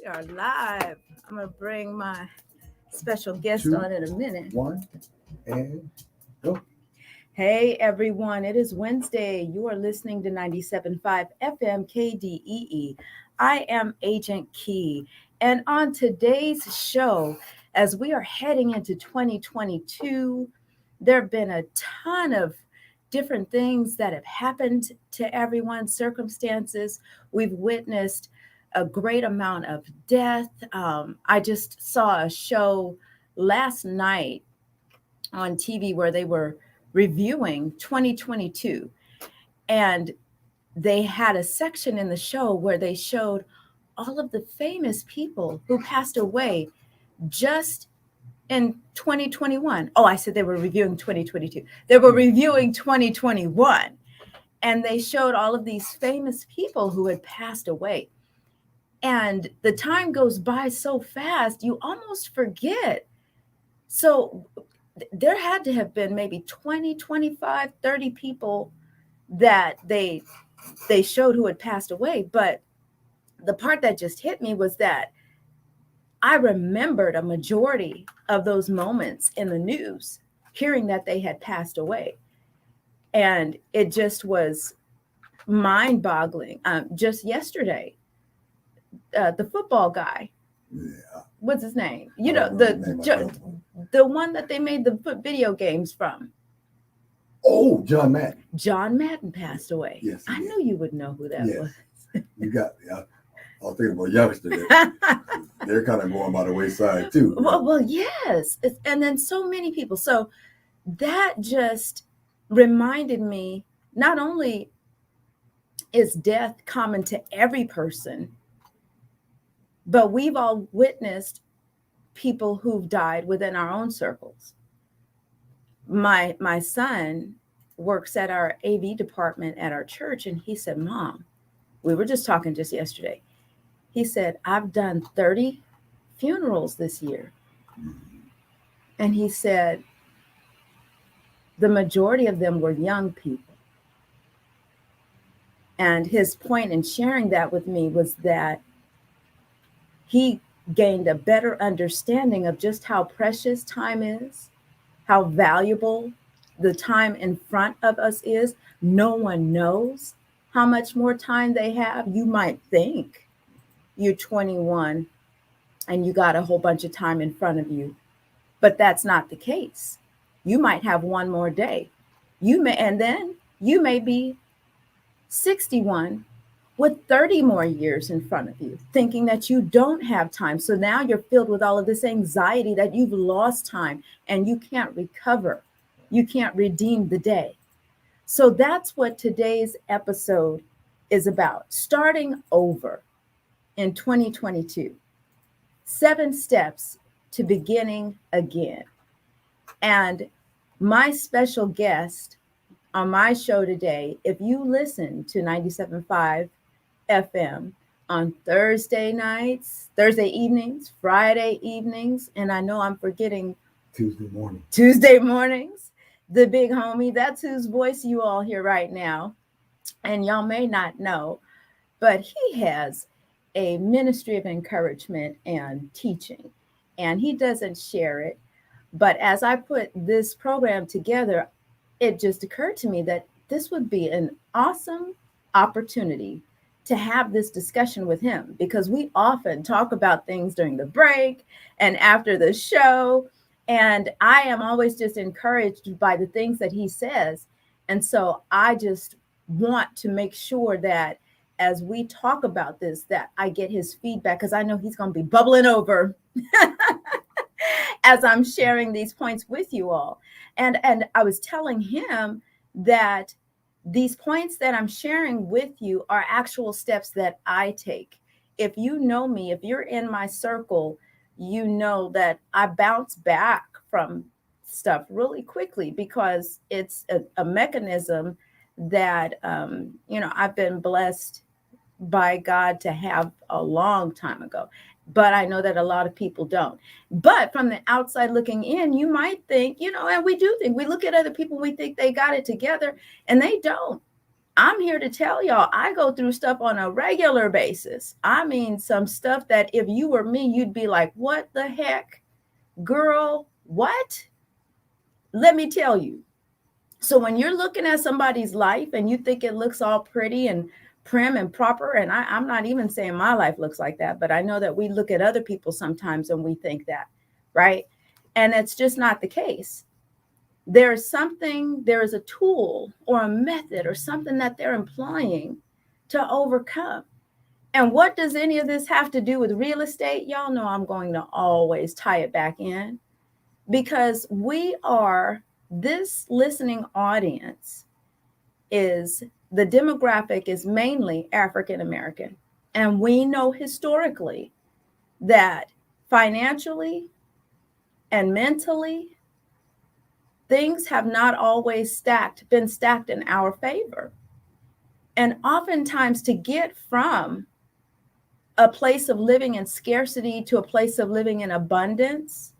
We are live. I'm going to bring my special guest on in a minute. 1, and go. Hey, everyone. It is Wednesday. You are listening to 97.5 FM KDEE. I am Agent Key. And on today's show, as we are heading into 2022, there have been a ton of different things that have happened to everyone, circumstances. We've witnessed a great amount of death. I just saw a show last night on TV where they were reviewing 2022, and they had a section in the show where they showed all of the famous people who passed away just in 2021. Oh, I said they were reviewing 2022. They were reviewing 2021, and they showed all of these famous people who had passed away. And the time goes by so fast, you almost forget. So there had to have been maybe 20, 25, 30 people that they showed who had passed away. But the part that just hit me was that I remembered a majority of those moments in the news, hearing that they had passed away. And it just was mind-boggling. Just yesterday, the football guy, what's his name? You know, the one that they made the video games from. Oh, John Madden. John Madden passed away. Yes, I knew you would know who that was. You got me. I was thinking about youngsters. They're kind of going by the wayside too. Well, yes. And then so many people. So that just reminded me, not only is death common to every person, but we've all witnessed people who've died within our own circles. My son works at our AV department at our church, and he said, Mom, we were just talking just yesterday. He said, I've done 30 funerals this year. And he said, the majority of them were young people. And his point in sharing that with me was that he gained a better understanding of just how precious time is, how valuable the time in front of us is. No one knows how much more time they have. You might think you're 21 and you got a whole bunch of time in front of you, but that's not the case. You might have one more day. And then you may be 61 with 30 more years in front of you, thinking that you don't have time. So now you're filled with all of this anxiety that you've lost time and you can't recover. You can't redeem the day. So that's what today's episode is about. Starting over in 2022. 7 steps to beginning again. And my special guest on my show today, if you listen to 97.5 FM on Thursday evenings, Friday evenings, and I know I'm forgetting Tuesday mornings, the big homie, that's whose voice you all hear right now. And y'all may not know, but he has a ministry of encouragement and teaching, and he doesn't share it. But as I put this program together, it just occurred to me that this would be an awesome opportunity to have this discussion with him, because we often talk about things during the break and after the show. And I am always just encouraged by the things that he says. And so I just want to make sure that as we talk about this, that I get his feedback, because I know he's going to be bubbling over as I'm sharing these points with you all. And I was telling him that these points that I'm sharing with you are actual steps that I take. If you know me, if you're in my circle, you know that I bounce back from stuff really quickly, because it's a mechanism that, I've been blessed by God to have a long time ago. But I know that a lot of people don't. But from the outside looking in, you might think, and we do think, we look at other people, we think they got it together, and they don't. I'm here to tell y'all, I go through stuff on a regular basis. I mean, some stuff that if you were me, you'd be like, what the heck, girl, what? Let me tell you. So when you're looking at somebody's life and you think it looks all pretty and prim and proper, and I'm not even saying my life looks like that, but I know that we look at other people sometimes and we think that, right? And it's just not the case. There is a tool or a method or something that they're employing to overcome. And what does any of this have to do with real estate? Y'all know I'm going to always tie it back in, because this listening audience is the demographic is mainly African American. And we know historically that financially and mentally, things have not always been stacked in our favor. And oftentimes, to get from a place of living in scarcity to a place of living in abundance,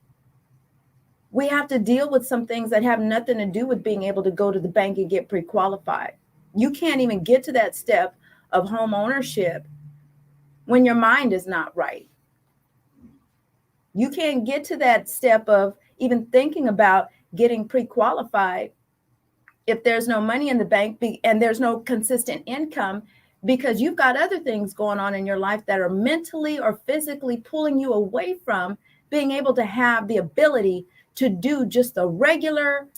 we have to deal with some things that have nothing to do with being able to go to the bank and get pre-qualified. You can't even get to that step of home ownership when your mind is not right. You can't get to that step of even thinking about getting pre-qualified if there's no money in the bank and there's no consistent income, because you've got other things going on in your life that are mentally or physically pulling you away from being able to have the ability to do just the regular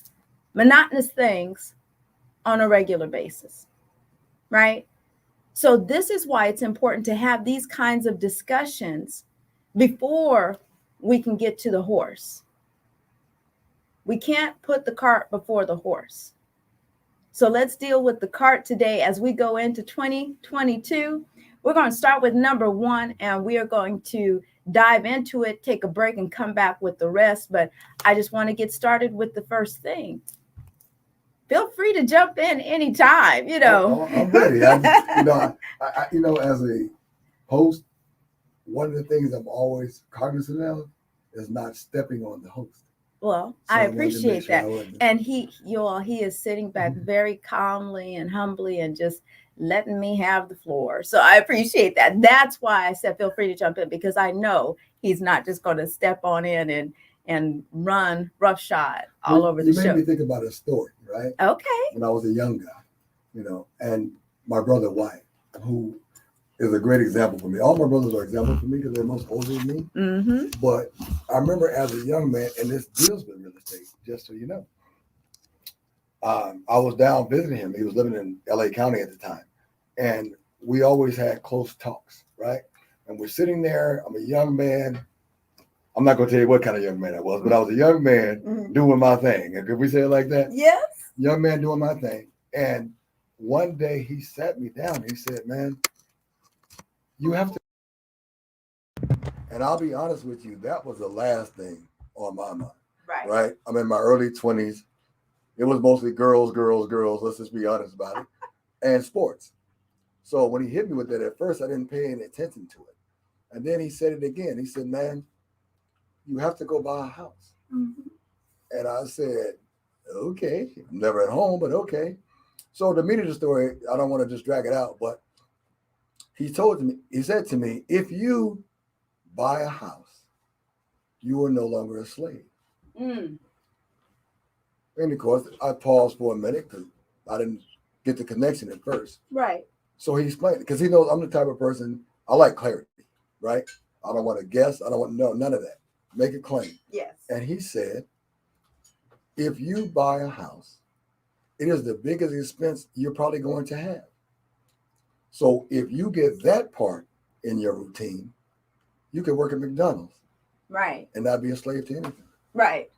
monotonous things on a regular basis, right? So this is why it's important to have these kinds of discussions before we can get to the horse. We can't put the cart before the horse. So let's deal with the cart today as we go into 2022. We're going to start with number 1, and we are going to dive into it, take a break, and come back with the rest. But I just want to get started with the first thing. Feel free to jump in anytime, I'm ready. As a host, one of the things I'm always cognizant of is not stepping on the host. Well, so I appreciate that. And he is sitting back very calmly and humbly and just letting me have the floor. So I appreciate that. That's why I said feel free to jump in, because I know he's not just going to step on in and run roughshod all over the show. You made me think about a story, right? Okay. When I was a young guy, and my brother Wyatt, who is a great example for me. All my brothers are examples for me because they're most older than me. Mm-hmm. But I remember as a young man, and this deals with real estate, just so you know. I was down visiting him. He was living in LA County at the time. And we always had close talks, right? And we're sitting there. I'm a young man. I'm not going to tell you what kind of young man I was, but I was a young man doing my thing. And could we say it like that? Yes. Young man doing my thing. And one day he sat me down. He said, man, you have to. And I'll be honest with you, that was the last thing on my mind. Right? I'm in my early 20s. It was mostly girls. Let's just be honest about it. And sports. So when he hit me with that, at first I didn't pay any attention to it. And then he said it again. He said, man, you have to go buy a house. Mm-hmm. And I said, okay. I'm never at home, but okay. So the meat of the story, I don't want to just drag it out, but he said to me, if you buy a house, you are no longer a slave. Mm. And of course, I paused for a minute because I didn't get the connection at first. Right. So he explained it because he knows I'm the type of person, I like clarity, right? I don't want to guess. I don't want to know none of that. Make a claim. Yes. And he said, if you buy a house, it is the biggest expense you're probably going to have. So if you get that part in your routine, you can work at McDonald's. Right. And not be a slave to anything. Right.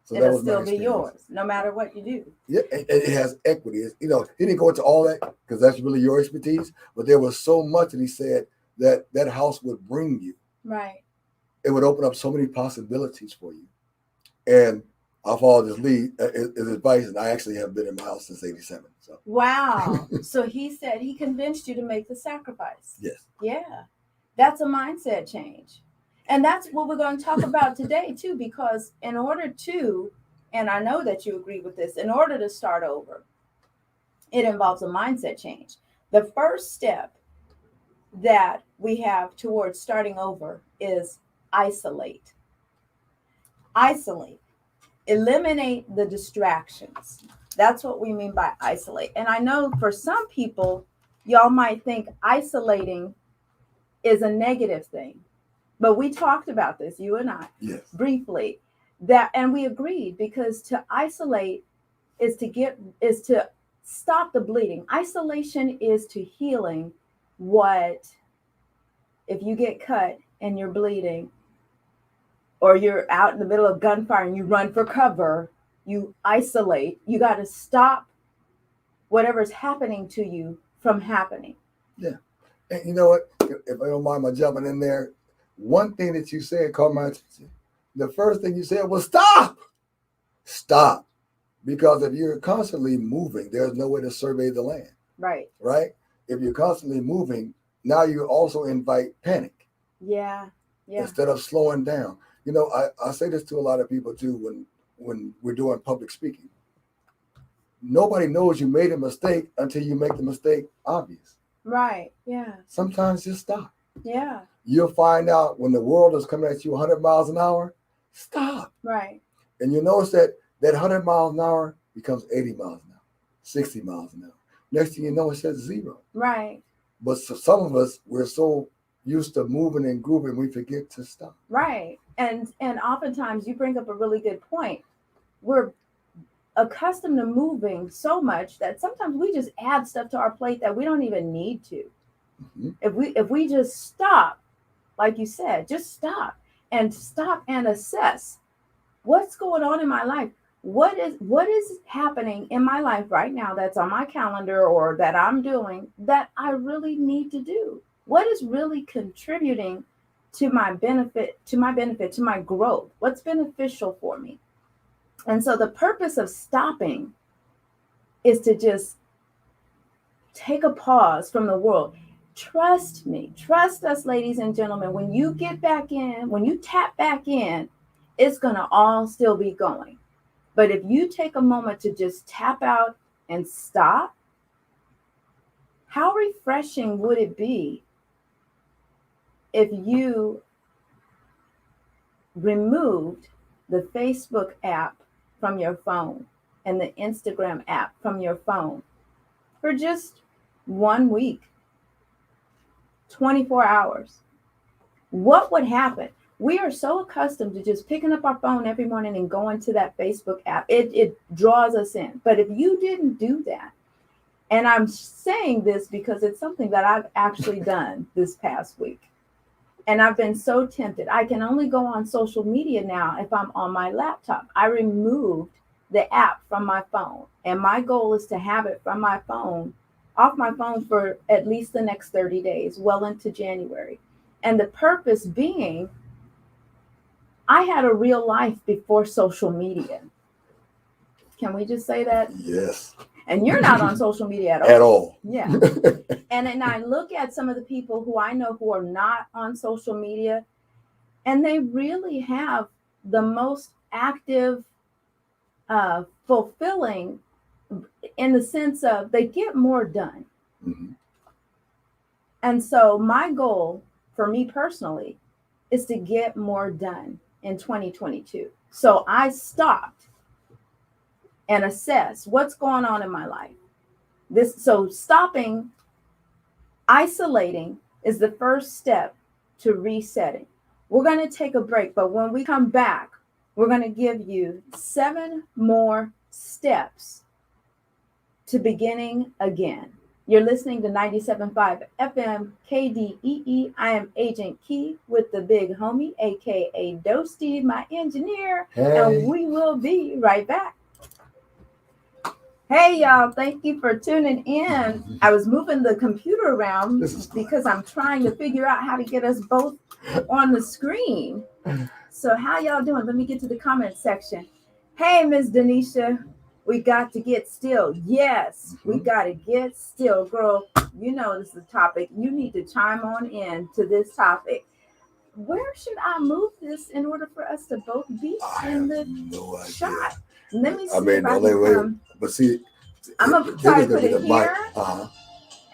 So it'll still be yours, no matter what you do. Yeah, and it has equity. He didn't go into all that because that's really your expertise, but there was so much that he said that house would bring you. Right. It would open up so many possibilities for you. And I followed his advice, and I actually have been in my house since 87. So. Wow. So he said he convinced you to make the sacrifice. Yes. Yeah. That's a mindset change. And that's what we're going to talk about today, too, because in order to, and I know that you agree with this, in order to start over, It involves a mindset change. The first step that we have towards starting over is isolate. Isolate. Eliminate the distractions. That's what we mean by isolate. And I know for some people, y'all might think isolating is a negative thing. But we talked about this, you and I, Yes. briefly, that and we agreed because to isolate is to stop the bleeding. Isolation is to healing what if you get cut and you're bleeding, or you're out in the middle of gunfire and you run for cover, you isolate. You got to stop whatever's happening to you from happening. Yeah. And you know what? If I don't mind my jumping in there, one thing that you said caught my attention. The first thing you said was stop. Stop. Because if you're constantly moving, there's no way to survey the land. Right. Right? If you're constantly moving, now you also invite panic. Yeah. Yeah. Instead of slowing down. You know, I say this to a lot of people too when we're doing public speaking. Nobody knows you made a mistake until you make the mistake obvious. Right. Yeah. Sometimes just stop. Yeah. You'll find out when the world is coming at you 100 miles an hour, stop. Right. And you notice that 100 miles an hour becomes 80 miles an hour, 60 miles an hour. Next thing you know, it says 0. Right. But for some of us, we're so used to moving and grooving, we forget to stop. Right. And oftentimes you bring up a really good point. We're accustomed to moving so much that sometimes we just add stuff to our plate that we don't even need to. Mm-hmm. If we just stop, like you said, just stop and assess what's going on in my life. What is happening in my life right now that's on my calendar or that I'm doing that I really need to do? What is really contributing to my benefit, to my growth? What's beneficial for me? And so the purpose of stopping is to just take a pause from the world. Trust me, trust us, ladies and gentlemen, when you get back in, when you tap back in, it's going to all still be going. But if you take a moment to just tap out and stop, how refreshing would it be if you removed the Facebook app from your phone and the Instagram app from your phone for just 1 week, 24 hours? What would happen? We are so accustomed to just picking up our phone every morning and going to that Facebook app. It draws us in. But if you didn't do that, and I'm saying this because it's something that I've actually done this past week, and I've been so tempted. I can only go on social media now if I'm on my laptop. I removed the app from my phone, and my goal is to have it from my phone, off my phone for at least the next 30 days, well into January. And the purpose being, I had a real life before social media. Can we just say that? Yes. And you're not on social media at all. At all. Yeah. And then I look at some of the people who I know who are not on social media, and they really have the most active, fulfilling, in the sense of they get more done. Mm-hmm. And so my goal for me personally is to get more done in 2022. So I stopped and assess what's going on in my life. So stopping, isolating is the first step to resetting. We're going to take a break, but when we come back, we're going to give you 7 more steps to beginning again. You're listening to 97.5 FM KDEE. I am Agent Key with the big homie, aka Dostie, my engineer, and we will be right back. Hey, y'all, thank you for tuning in. I was moving the computer around because I'm trying to figure out how to get us both on the screen. So how y'all doing? Let me get to the comment section. Hey, Miss Denisha, we got to get still. Yes, we got to get still. Girl, you know this is a topic. You need to chime on in to this topic. Where should I move this in order for us to both be in the shot? Let me see if I can come. But see, I'm gonna try to put it here Uh-huh.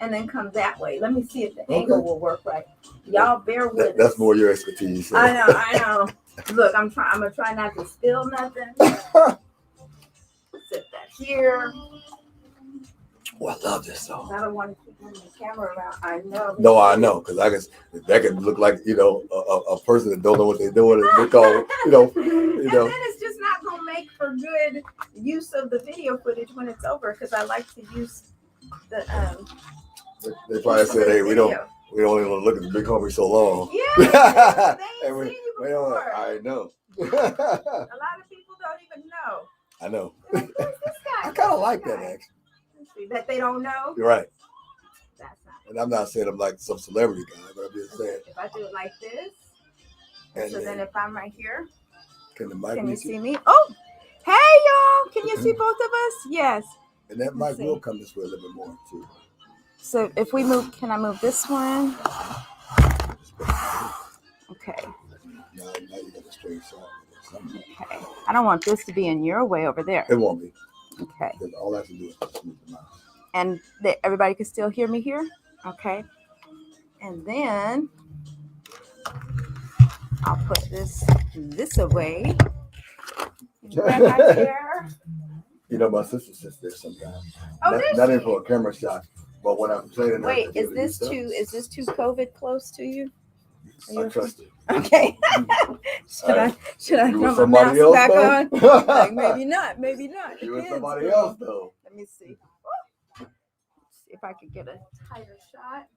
and then come that way. Let me see if the angle will work right. Y'all bear with us. That's more your expertise. So. I know. Look, I'm gonna try not to spill nothing. Sit that here. Oh, I love this song. I don't want to keep moving the camera around. I know. No, I know, because that could look like a person that don't know what they're doing. They call And then it's just not gonna make for good use of the video footage when it's over, because I like to use the They probably said, "Hey, we don't even want to look at the big homie so long." Yeah, they ain't seen you before. I know. A lot of people don't even know. I know. Like, who's this guy? I kind of like that, actually. That they don't know. You're right. That's not. And I'm not saying I'm like some celebrity guy, but I'm just saying. If I do it like this, and so then if I'm right here, can you see me? Oh, hey y'all! Can you see both of us? Yes. And that mic will come this way a little bit more too. So if we move, can I move this one? Okay. Now you got a straight shot. Okay. I don't want this to be in your way over there. It won't be. Okay. Because all I have to do is just move the mouse. And everybody can still hear me here? Okay. And then I'll put this away. Grab my chair. You know, my sister sits there sometimes. Oh, not even for a camera shot, but when I'm playing. Wait, is this too COVID close to you? I trust it. Okay. should I throw my mask back on? Like, maybe not. You and somebody else though. Let me see. See if I could get a tighter shot.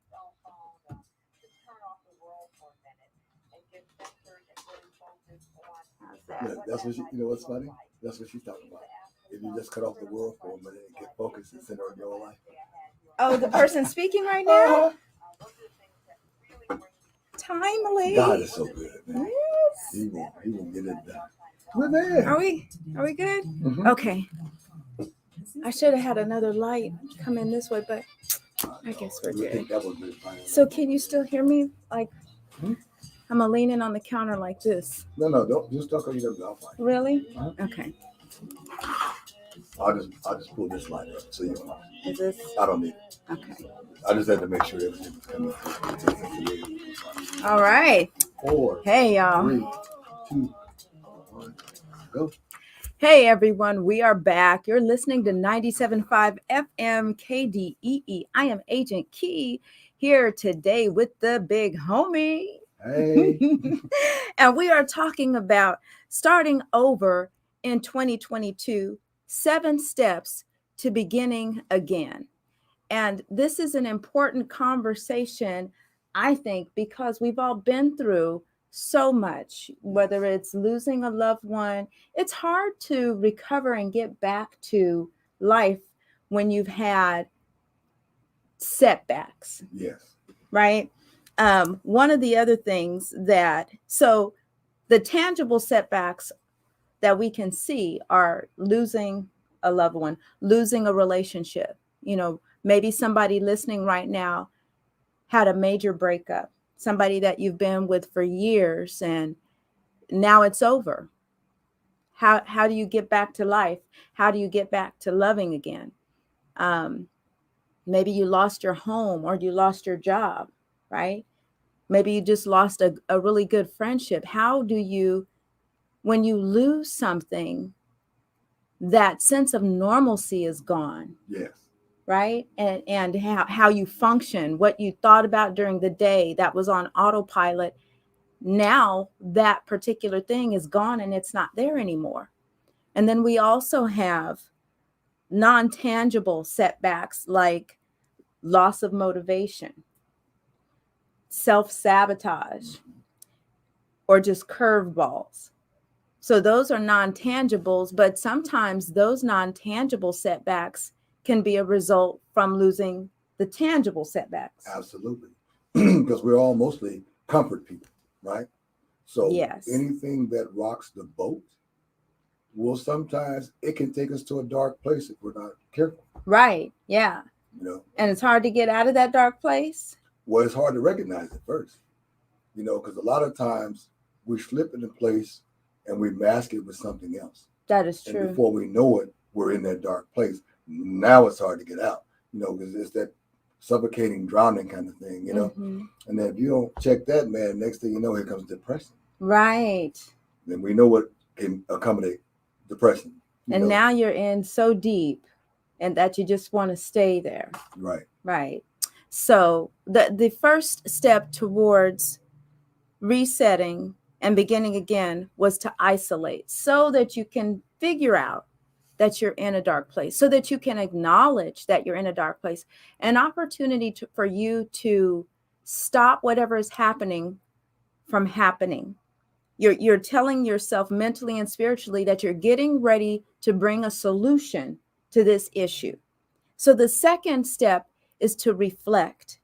How's that? Yeah, that's what you know what's funny? That's what she's talking about. If you just cut off the world for a minute and get focused and center on your life. Oh, the person speaking right now? Timely. God is so good, man. Yes. He will get it done. We're there. Are we good? Mm-hmm. Okay. I should have had another light come in this way, but I guess we're good. So can you still hear me? Like, I'm leaning on the counter like this. No, don't just talk on your mouth. Really? Uh-huh. Okay. I'll just pull this light up so you know. Is this? I don't need it. Okay. I just had to make sure everything was coming through. All right. 4. Hey, y'all. 3, 2, 1, go. Hey, everyone. We are back. You're listening to 97.5 FM KDEE. I am Agent Key here today with the big homie. Hey. And we are talking about starting over in 2022, 7 steps to beginning again. And this is an important conversation, I think, because we've all been through so much, whether it's losing a loved one. It's hard to recover and get back to life when you've had setbacks. Yes. Right? One of the other things so the tangible setbacks that we can see are losing a loved one, losing a relationship. You know, maybe somebody listening right now had a major breakup, somebody that you've been with for years and now it's over. How do you get back to life? How do you get back to loving again? Maybe you lost your home or you lost your job, right? Maybe you just lost a really good friendship. How do you, when you lose something, that sense of normalcy is gone? Yes. Right? And how you function, what you thought about during the day that was on autopilot. Now that particular thing is gone and it's not there anymore. And then we also have non-tangible setbacks like loss of motivation, self-sabotage, or just curveballs. So those are non-tangibles, but sometimes those non-tangible setbacks can be a result from losing the tangible setbacks. Absolutely. Because we're all mostly comfort people, right? So yes, anything that rocks the boat it can take us to a dark place if we're not careful. Right. Yeah. You know, and it's hard to get out of that dark place. Well, it's hard to recognize it first, you know, because a lot of times we slip into place and we mask it with something else. That is true. And before we know it, we're in that dark place. Now it's hard to get out, because it's that suffocating, drowning kind of thing, Mm-hmm. And then if you don't check that, man, next thing you know, here comes depression. Right. Then we know what can accommodate depression. And now you're in so deep and that you just want to stay there. Right. Right. So the first step towards resetting and beginning again was to isolate so that you can figure out that you're in a dark place, so that you can acknowledge that you're in a dark place, an opportunity for you to stop whatever is happening from happening. You're telling yourself mentally and spiritually that you're getting ready to bring a solution to this issue. So the second step is to reflect.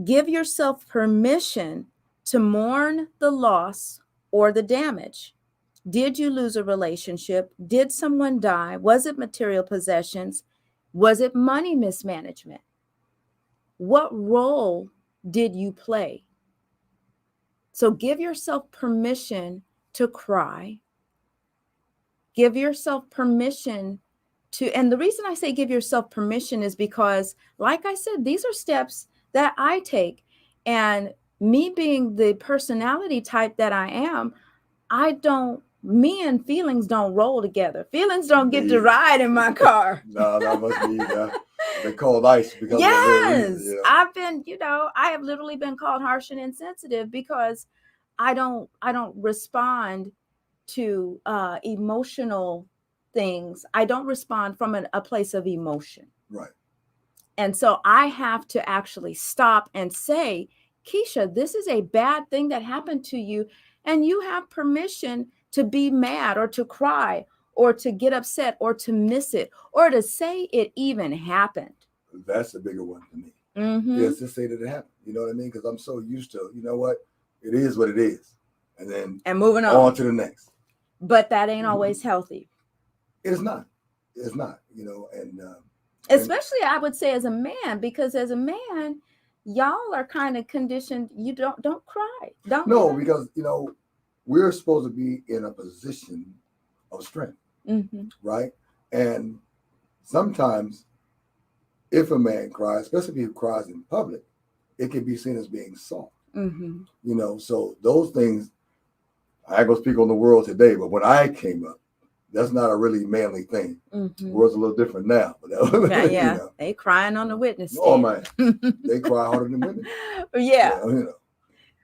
Give yourself permission to mourn the loss or the damage. Did you lose a relationship? Did someone die? Was it material possessions? Was it money mismanagement? What role did you play? So give yourself permission to cry. Give yourself permission to, and the reason I say give yourself permission is because, like I said, these are steps that I take. And me being the personality type that I am, me and feelings don't roll together. Feelings don't get to ride in my car. No, not much me either. They called ice because yes, of that reason, I've been, I have literally been called harsh and insensitive because I don't respond to emotional things. I don't respond from a place of emotion. Right. And so I have to actually stop and say, Keisha, this is a bad thing that happened to you. And you have permission to be mad or to cry or to get upset or to miss it or to say it even happened. That's a bigger one for me. Mm-hmm. Yes, to say that it happened. You know what I mean? Because I'm so used to, what? It is what it is. And then moving on to the next. But that ain't always healthy. It's not. It's not, and especially I would say as a man, because as a man, y'all are kind of conditioned. You don't cry. No, because we're supposed to be in a position of strength, mm-hmm. right? And sometimes, if a man cries, especially if he cries in public, it can be seen as being soft. Mm-hmm. So those things. I ain't gonna speak on the world today, but when I came up, that's not a really manly thing. Mm-hmm. The world's a little different now. Yeah. They crying on the witness stand. Oh man, they cry harder than women. Yeah.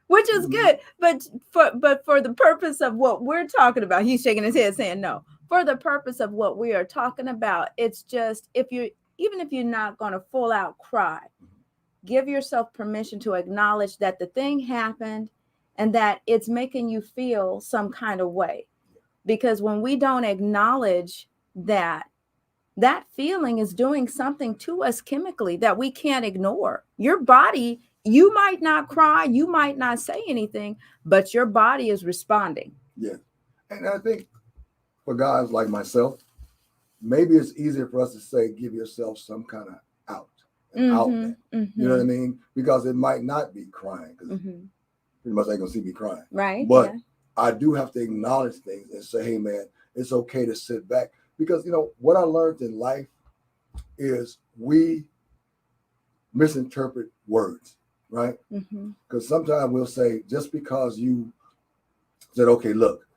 Which is good, but for the purpose of what we're talking about, he's shaking his head saying no. For the purpose of what we are talking about, it's just even if you're not going to full out cry, give yourself permission to acknowledge that the thing happened and that it's making you feel some kind of way. Because when we don't acknowledge that feeling is doing something to us chemically that we can't ignore. Your body, you might not cry, you might not say anything, but your body is responding. Yeah. And I think for guys like myself, maybe it's easier for us to say, give yourself some kind of outlet. Mm-hmm. You know what I mean? Because it might not be crying, because pretty much ain't gonna see me crying. Right. But I do have to acknowledge things and say, hey man, it's okay to sit back. Because what I learned in life is we misinterpret words, right? Because sometimes we'll say, just because you said, okay, look,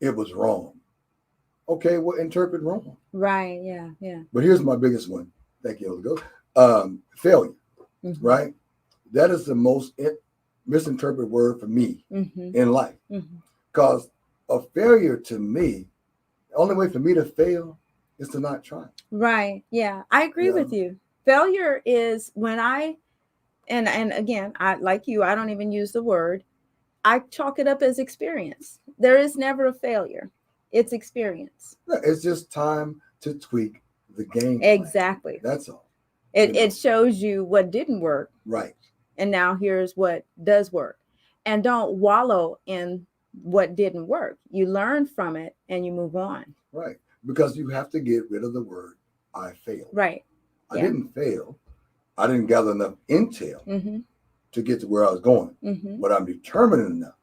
it was wrong. Okay, well, interpret wrong. Right. Yeah. But here's my biggest one. Thank you, Holy Ghost. Failure, right? That is the most misinterpreted word for me in life. Because a failure to me, the only way for me to fail is to not try. Right. Yeah, I agree with you. Failure is when and again, I like you, I don't even use the word. I chalk it up as experience. There is never a failure. It's experience. It's just time to tweak the game plan. Exactly. That's all. It shows you what didn't work. Right. And now here's what does work. And don't wallow in what didn't work. You learn from it and you move on. Right. Because you have to get rid of the word I failed. Right. I didn't fail. I didn't gather enough intel to get to where I was going. But I'm determined enough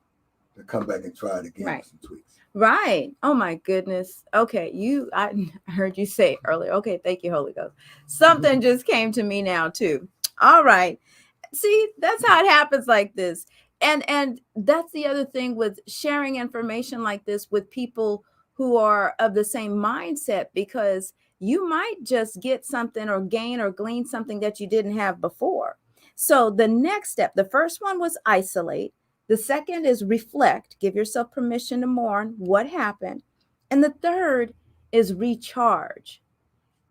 to come back and try it again Right. with some tweaks. Right. Oh my goodness. Okay. I heard you say earlier. Okay. Thank you, Holy Ghost. Something just came to me now too. All right. See, that's how it happens like this. And that's the other thing with sharing information like this with people who are of the same mindset, because you might just get something or gain or glean something that you didn't have before. So the next step, the first one was isolate. The second is reflect, give yourself permission to mourn what happened. And the third is recharge.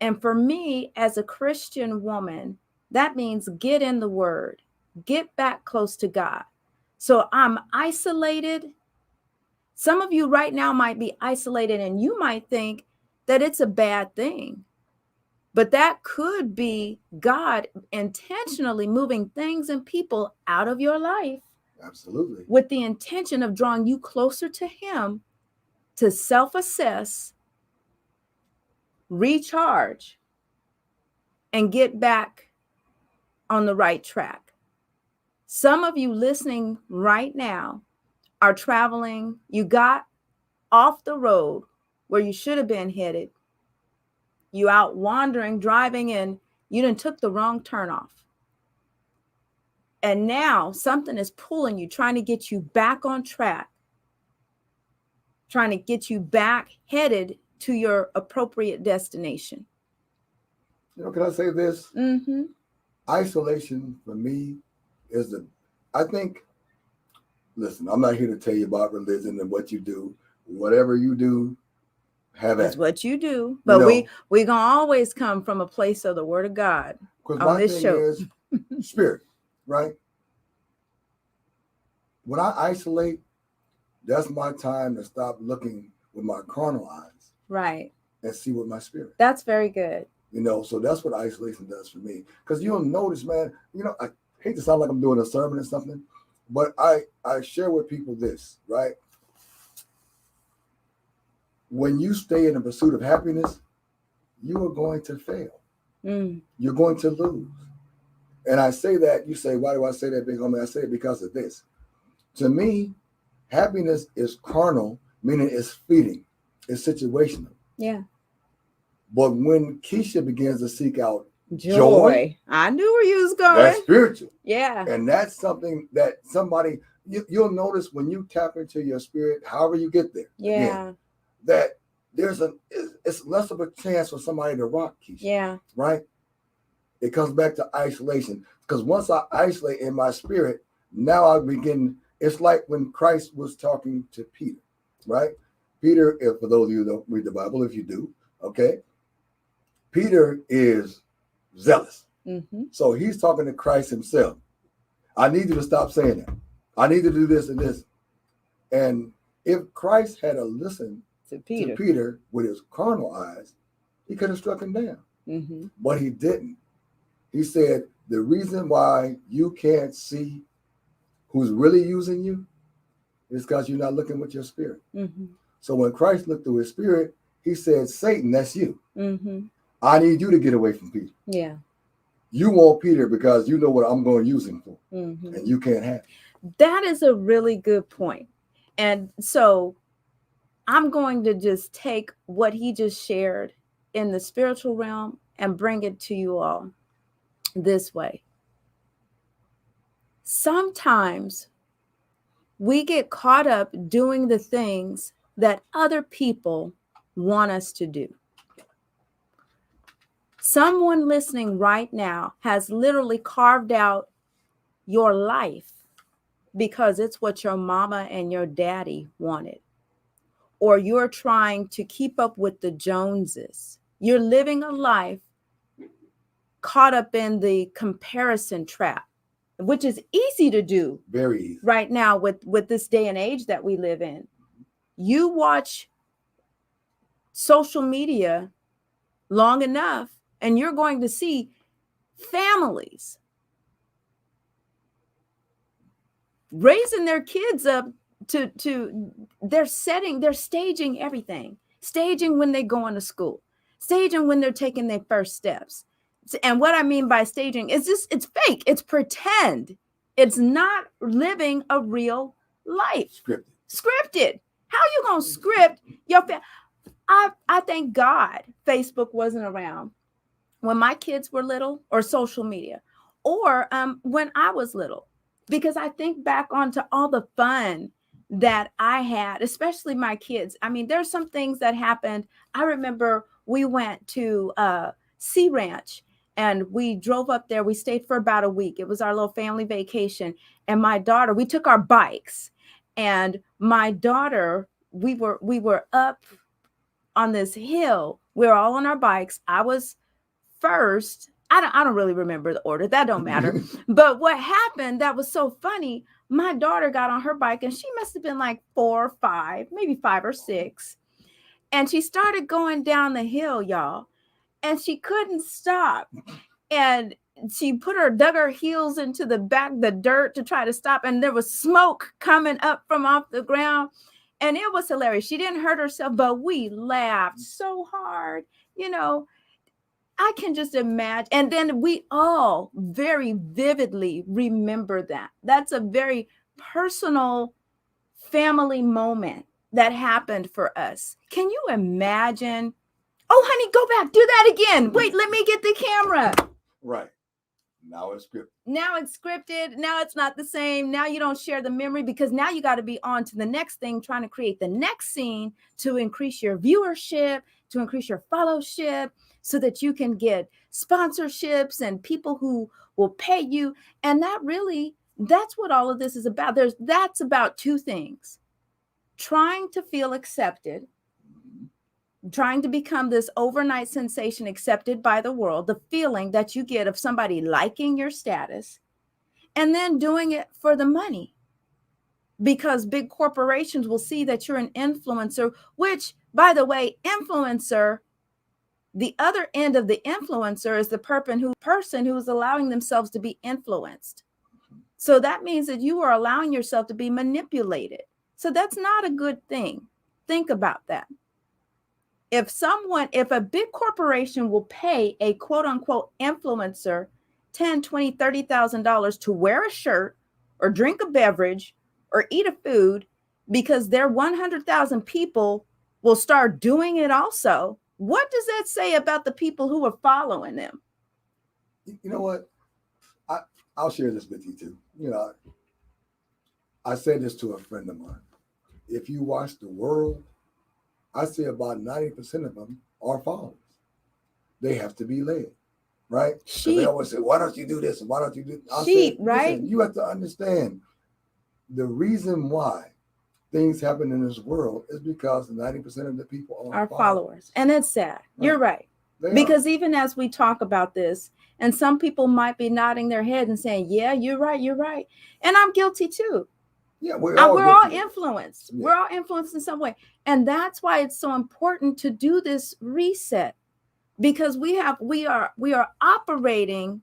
And for me, as a Christian woman, that means get in the word, get back close to God. So I'm isolated. Some of you right now might be isolated and you might think that it's a bad thing, but that could be God intentionally moving things and people out of your life. Absolutely. With the intention of drawing you closer to Him, to self-assess, recharge, and get back on the right track. Some of you listening right now are traveling. You got off the road where you should have been headed. You out wandering, driving, and you done took the wrong turn off. And now something is pulling you, trying to get you back on track, trying to get you back headed to your appropriate destination. Can I say this? Mm-hmm. Isolation for me is I think, listen, I'm not here to tell you about religion and what you do. Whatever you do, have That's at it. what you do. But we gonna always come from a place of the Word of God Because on my this thing show. is spirit, right? When I isolate, that's my time to stop looking with my carnal eyes, right, and see with my spirit. That's very good. So that's what isolation does for me. Because you'll notice, man, I hate to sound like I'm doing a sermon or something, but I share with people this, right? When you stay in the pursuit of happiness, you are going to fail. You're going to lose. And I say that, you say, why do I say that, big homie? I say it because of this. To me, happiness is carnal, meaning it's fleeting, it's situational. Yeah. But when Keisha begins to seek out joy, I knew where you was going. That's spiritual. Yeah. And that's something that somebody, you'll notice when you tap into your spirit, however you get there. Yeah. Again, that it's less of a chance for somebody to rock Keisha. Yeah. Right? It comes back to isolation. Because once I isolate in my spirit, now I begin, it's like when Christ was talking to Peter, right? Peter, for those of you who don't read the Bible, if you do, okay, Peter is zealous. Mm-hmm. So he's talking to Christ himself. I need you to stop saying that. I need to do this and this. And if Christ had listened to Peter with his carnal eyes, he could have struck him down. Mm-hmm. But he didn't. He said, the reason why you can't see who's really using you is because you're not looking with your spirit. Mm-hmm. So when Christ looked through his spirit, he said, Satan, that's you. Mm-hmm. I need you to get away from Peter. Yeah. You want Peter because you know what I'm going to use him for. Mm-hmm. And you can't have it. That is a really good point. And so I'm going to just take what he just shared in the spiritual realm and bring it to you all this way. Sometimes we get caught up doing the things that other people want us to do. Someone listening right now has literally carved out your life because it's what your mama and your daddy wanted. Or you're trying to keep up with the Joneses. You're living a life caught up in the comparison trap, which is easy to do. Very easy. Right now with this day and age that we live in. You watch social media long enough and you're going to see families raising their kids up to they're staging everything, staging when they go into school, staging when they're taking their first steps. And what I mean by staging is it's fake, it's pretend, it's not living a real life. Scripted. Scripted. How you gonna script your family? I thank God Facebook wasn't around when my kids were little, or social media, or when I was little, because I think back onto all the fun that I had, especially my kids. I mean, there's some things that happened. I remember we went to Sea Ranch, and we drove up there. We stayed for about a week. It was our little family vacation. And my daughter, we took our bikes, and my daughter, we were up on this hill. We were all on our bikes. I was first. I don't really remember the order. That don't matter. But what happened that was so funny, my daughter got on her bike, and she must have been like 4 or 5, maybe 5 or 6. And she started going down the hill, y'all. And she couldn't stop. And she dug her heels into the dirt to try to stop. And there was smoke coming up from off the ground. And it was hilarious. She didn't hurt herself, but we laughed so hard. You know, I can just imagine. And then we all very vividly remember that. That's a very personal family moment that happened for us. Can you imagine? Oh, honey, go back. Do that again. Wait, let me get the camera. Right. Now it's scripted. Now it's scripted. Now it's not the same. Now you don't share the memory, because now you got to be on to the next thing, trying to create the next scene to increase your viewership, to increase your fellowship, so that you can get sponsorships and people who will pay you. And that's what all of this is about. That's about 2 things: trying to feel accepted, trying to become this overnight sensation accepted by the world, the feeling that you get of somebody liking your status, and then doing it for the money, because big corporations will see that you're an influencer, which, by the way, influencer, the other end of the influencer is the person who is allowing themselves to be influenced. So that means that you are allowing yourself to be manipulated. So that's not a good thing. Think about that. If a big corporation will pay a quote unquote influencer $10,000, $20,000, $30,000 to wear a shirt or drink a beverage or eat a food, because their 100,000 people will start doing it also, what does that say about the people who are following them? You know what? I'll share this with you too. You know, I said this to a friend of mine. If you watch the world, I say about 90% of them are followers. They have to be led, right? So they always say, why don't you do this? And why don't you do that? Sheep, right? You have to understand the reason why things happen in this world is because 90% of the people are followers. And it's sad. Right. You're right. Because even as we talk about this, and some people might be nodding their head and saying, yeah, you're right. And I'm guilty too. Yeah, we're all influenced. Yeah. We're all influenced in some way. And that's why it's so important to do this reset, because we are operating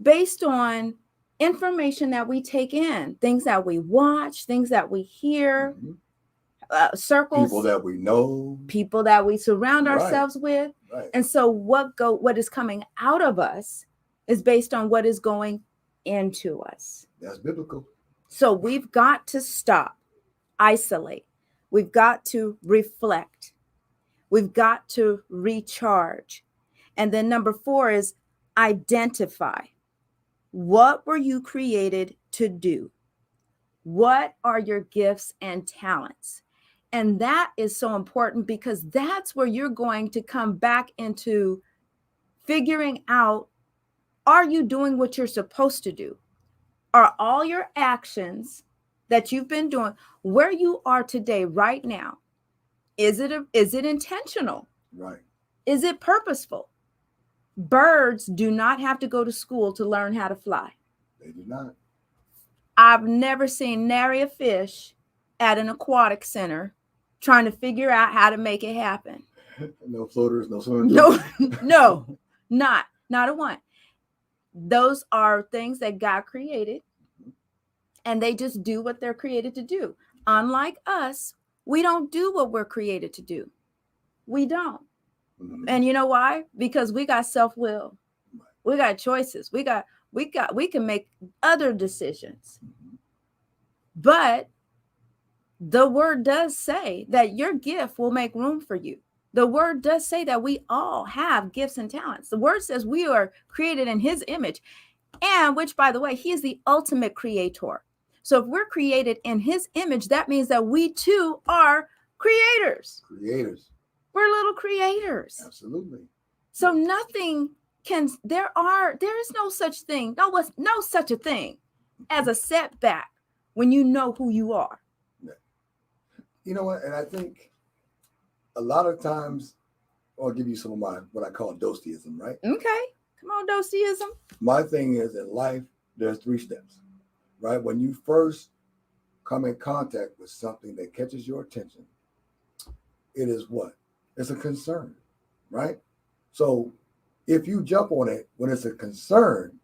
based on information that we take in, things that we watch, things that we hear, circles, people that we surround ourselves with. Right. And so what is coming out of us is based on what is going into us. That's biblical. So we've got to stop, isolate. We've got to reflect. We've got to recharge. And then number 4 is identify. What were you created to do? What are your gifts and talents? And that is so important, because that's where you're going to come back into figuring out, are you doing what you're supposed to do? Are all your actions that you've been doing, where you are today, right now, is it intentional? Right. Is it purposeful? Birds do not have to go to school to learn how to fly. They do not. I've never seen nary a fish at an aquatic center trying to figure out how to make it happen. No floaters, no swimming. No, not a one. Those are things that God created, and they just do what they're created to do. Unlike us, we don't do what we're created to do. We don't. Mm-hmm. And you know why? Because we got self-will. We got choices. We can make other decisions. Mm-hmm. But The word does say that your gift will make room for you. The word does say that we all have gifts and talents. The word says we are created in his image, and which, by the way, he is the ultimate creator. So if we're created in his image, that means that we too are creators. Creators. We're little creators. Absolutely. So nothing can, there is no such thing, no such a thing as a setback when you know who you are. You know what? And I think a lot of times, I'll give you some of my, what I call Dostoism, right? Okay. Come on, Dostoism. My thing is, in life, there's 3 steps, right? When you first come in contact with something that catches your attention, it is what? It's a concern, right? So if you jump on it when it's a concern,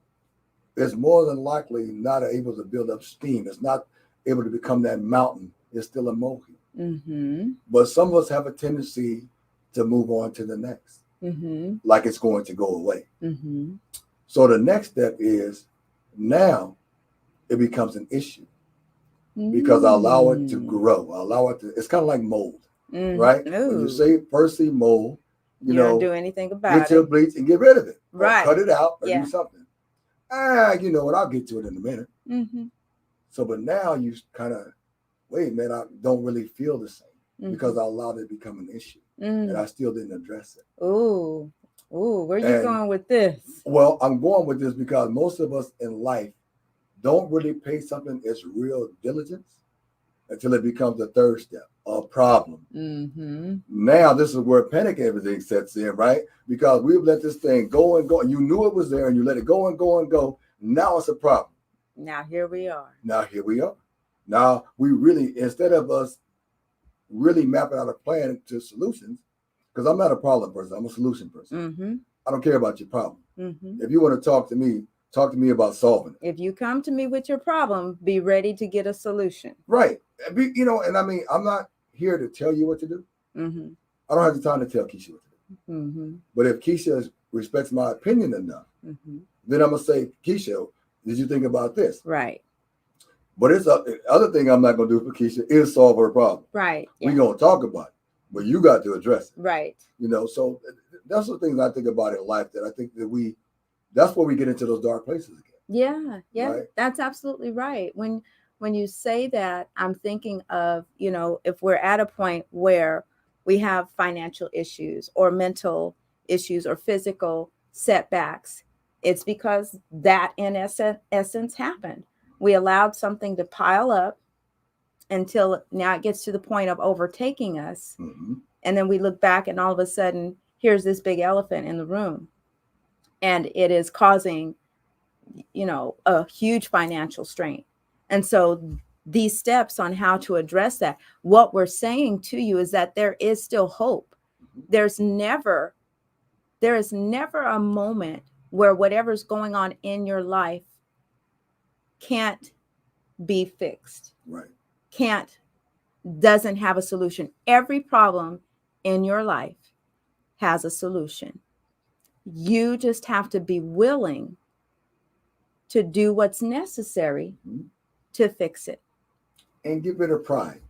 it's more than likely not able to build up steam. It's not able to become that mountain. It's still a molehill. Mm-hmm. But some of us have a tendency to move on to the next, like it's going to go away. So the next step is now it becomes an issue because I allow it to grow. I allow it to, it's kind of like mold, right? Ooh. When you say first see mold, you don't know, do anything about get your bleach and get rid of it. Right. Or cut it out or Yeah. do something. You know what? I'll get to it in a minute. So, but now you kind of, wait, man, I don't really feel the same because I allowed it to become an issue and I still didn't address it. Ooh, where you going with this? Well, I'm going with this because most of us in life don't really pay something its real diligence until it becomes the third step, a problem. Now this is where panic everything sets in, right? Because we've let this thing go and go, and you knew it was there, and you let it go and go and go. Now it's a problem. Now here we are. Now we really, instead of us really mapping out a plan to solutions, because I'm not a problem person, I'm a solution person. I don't care about your problem. If you want to talk to me about solving it. If you come to me with your problem, be ready to get a solution. Right. You know, and I mean, I'm not here to tell you what to do. I don't have the time to tell Keisha what to do. But if Keisha respects my opinion enough, then I'm going to say, Keisha, did you think about this? Right. But it's the other thing I'm not going to do for Keisha is solve her problem. Right. We're going to talk about it, but you got to address it. Right. You know, so that's the things I think about in life that I think that that's where we get into those dark places again. Yeah, right? That's absolutely right. When you say that, I'm thinking of, you know, if we're at a point where we have financial issues or mental issues or physical setbacks, it's because that in essence happened. We allowed something to pile up until now it gets to the point of overtaking us. And then we look back and all of a sudden, here's this big elephant in the room. And it is causing, you know, a huge financial strain. And so these steps on how to address that, what we're saying to you is that there is still hope. There is never a moment where whatever's going on in your life can't be fixed. Right. Doesn't have a solution. Every problem in your life has a solution. You just have to be willing to do what's necessary to fix it. And get rid of pride.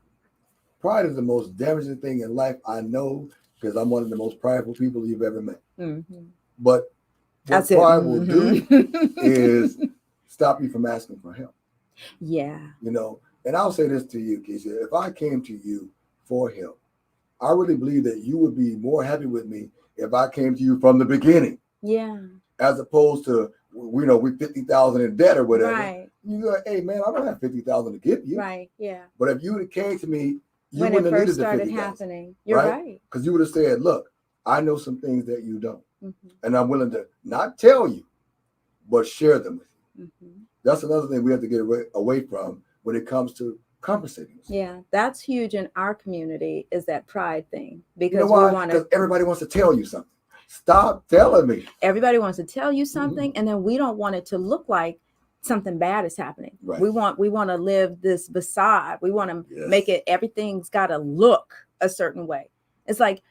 Pride is the most damaging thing in life. I know because I'm one of the most prideful people you've ever met. But what pride will do is stop you from asking for help. Yeah. You know, and I'll say this to you, Keisha. If I came to you for help, I really believe that you would be more happy with me if I came to you from the beginning. Yeah. As opposed to, you know, we 50,000 in debt or whatever. Right. You go, hey man, I don't have 50,000 to give you. Right. Yeah. But if you would have came to me, you when wouldn't it have first needed the started 50,000. happening, you're right. Because you would have said, look, I know some things that you don't, and I'm willing to not tell you, but share them with you. That's another thing we have to get away from when it comes to compensating. Yeah, that's huge in our community, is that pride thing. Because you know why? Because everybody wants to tell you something. Stop telling me. Everybody wants to tell you something, and then we don't want it to look like something bad is happening. Right. We want to live this facade. We want to make it, everything's got to look a certain way. It's like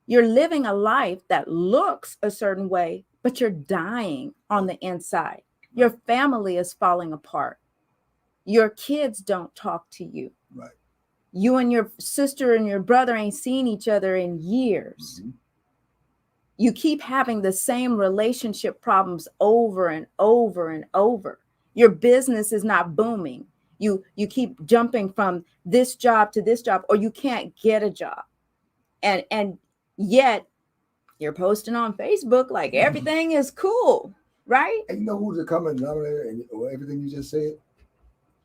you're living a life that looks a certain way, but you're dying on the inside. Your family is falling apart. Your kids don't talk to you. Right. You and your sister and your brother ain't seen each other in years. Mm-hmm. You keep having the same relationship problems over and over and over. Your business is not booming. You keep jumping from this job to this job, or you can't get a job. And yet you're posting on Facebook like everything is cool, right? And you know who's the common denominator in everything you just said?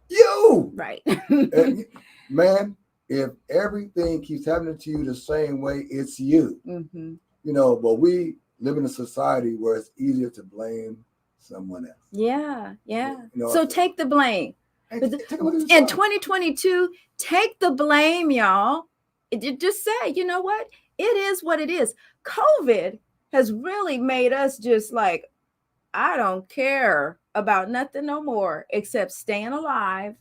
You! Right. And, man, if everything keeps happening to you the same way, it's you. Mm-hmm. You know, but we live in a society where it's easier to blame someone else. Yeah. You know, So take the blame. hey, take a look at In yourself. 2022, take the blame, y'all. Just say, you know what? It is what it is. COVID has really made us just like, I don't care about nothing no more except staying alive.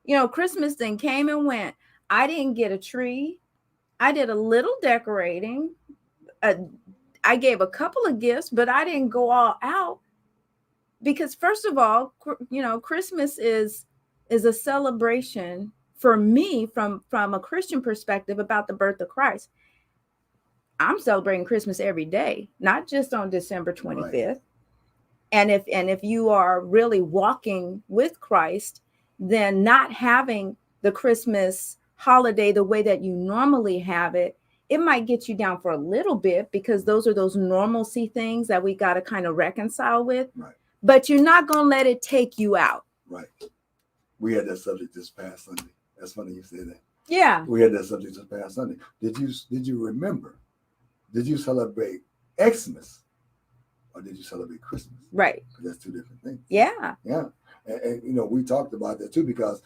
You know, Christmas then came and went. I didn't get a tree. I did a little decorating. I gave a couple of gifts, but I didn't go all out because, first of all, you know, Christmas is a celebration for me from a Christian perspective about the birth of Christ. I'm celebrating Christmas every day, not just on December 25th. Right. And if you are really walking with Christ, then not having the Christmas holiday the way that you normally have it, it might get you down for a little bit because those are those normalcy things that we got to kind of reconcile with. Right. But you're not going to let it take you out. Right. We had that subject this past Sunday. That's funny you say that. Yeah. We had that subject this past Sunday. Did you remember? Did you celebrate Xmas? Or did you celebrate Christmas? Right. That's two different things. Yeah. Yeah. And you know, we talked about that too, because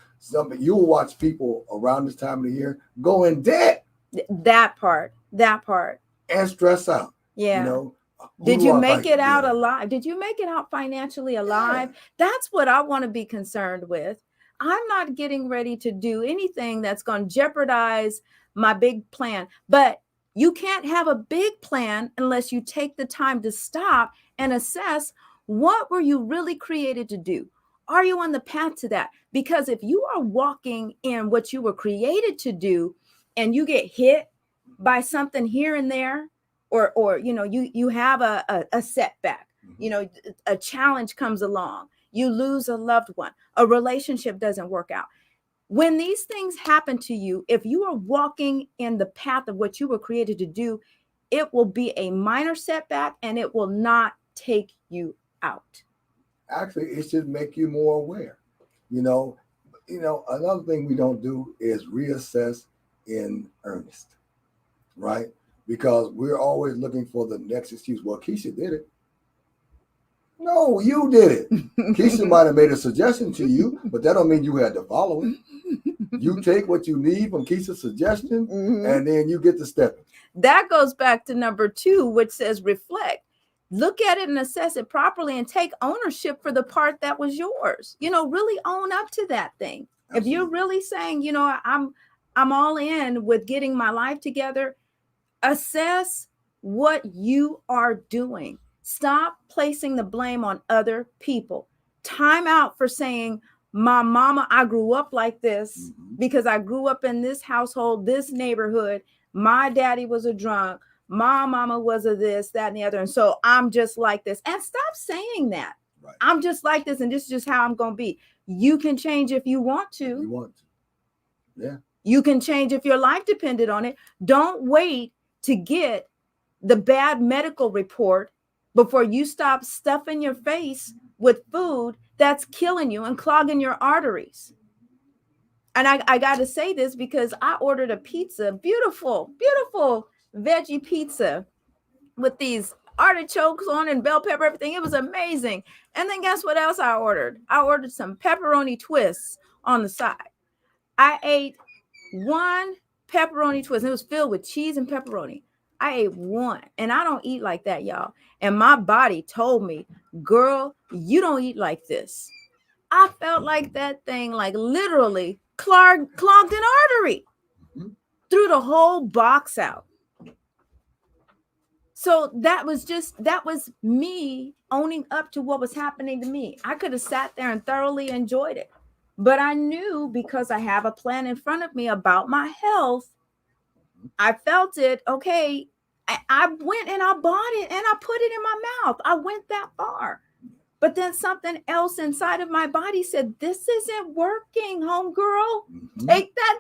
you'll watch people around this time of the year go in debt. That part. And stress out. Yeah. You know, did you make it out alive? Did you make it out financially alive? Yeah. That's what I want to be concerned with. I'm not getting ready to do anything that's going to jeopardize my big plan. But you can't have a big plan unless you take the time to stop and assess, what were you really created to do? Are you on the path to that? Because if you are walking in what you were created to do and you get hit by something here and there, or you know, you have a setback, you know, a challenge comes along, you lose a loved one, a relationship doesn't work out. When these things happen to you, if you are walking in the path of what you were created to do, it will be a minor setback and it will not take you out. Actually, it should make you more aware. You know, another thing we don't do is reassess in earnest, right? Because we're always looking for the next excuse. Well, Keisha did it. No, you did it. Keisha might have made a suggestion to you, but that don't mean you had to follow it. You take what you need from Keisha's suggestion, and then you get to stepping. That goes back to number 2, which says reflect. Look at it and assess it properly and take ownership for the part that was yours. You know, really own up to that thing. Absolutely. If you're really saying, you know, I'm all in with getting my life together, assess what you are doing. Stop placing the blame on other people. Time out for saying, my mama, I grew up like this because I grew up in this household, this neighborhood. My daddy was a drunk. My mama was a this, that, and the other. And so I'm just like this. And stop saying that. Right. I'm just like this, and this is just how I'm going to be. You can change if you want to. You want to. Yeah. You can change if your life depended on it. Don't wait to get the bad medical report before you stop stuffing your face with food that's killing you and clogging your arteries. And I got to say this because I ordered a pizza, beautiful, beautiful veggie pizza with these artichokes on and bell pepper, everything. It was amazing. And then guess what else I ordered? I ordered some pepperoni twists on the side. I ate one pepperoni twist. It was filled with cheese and pepperoni. I ate one, and I don't eat like that, y'all. And my body told me, girl, you don't eat like this. I felt like that thing, like literally clogged an artery, threw the whole box out. So that was me owning up to what was happening to me. I could have sat there and thoroughly enjoyed it. But I knew, because I have a plan in front of me about my health. I felt it. Okay. I went and I bought it and I put it in my mouth. I went that far. But then something else inside of my body said, this isn't working, homegirl. Take that,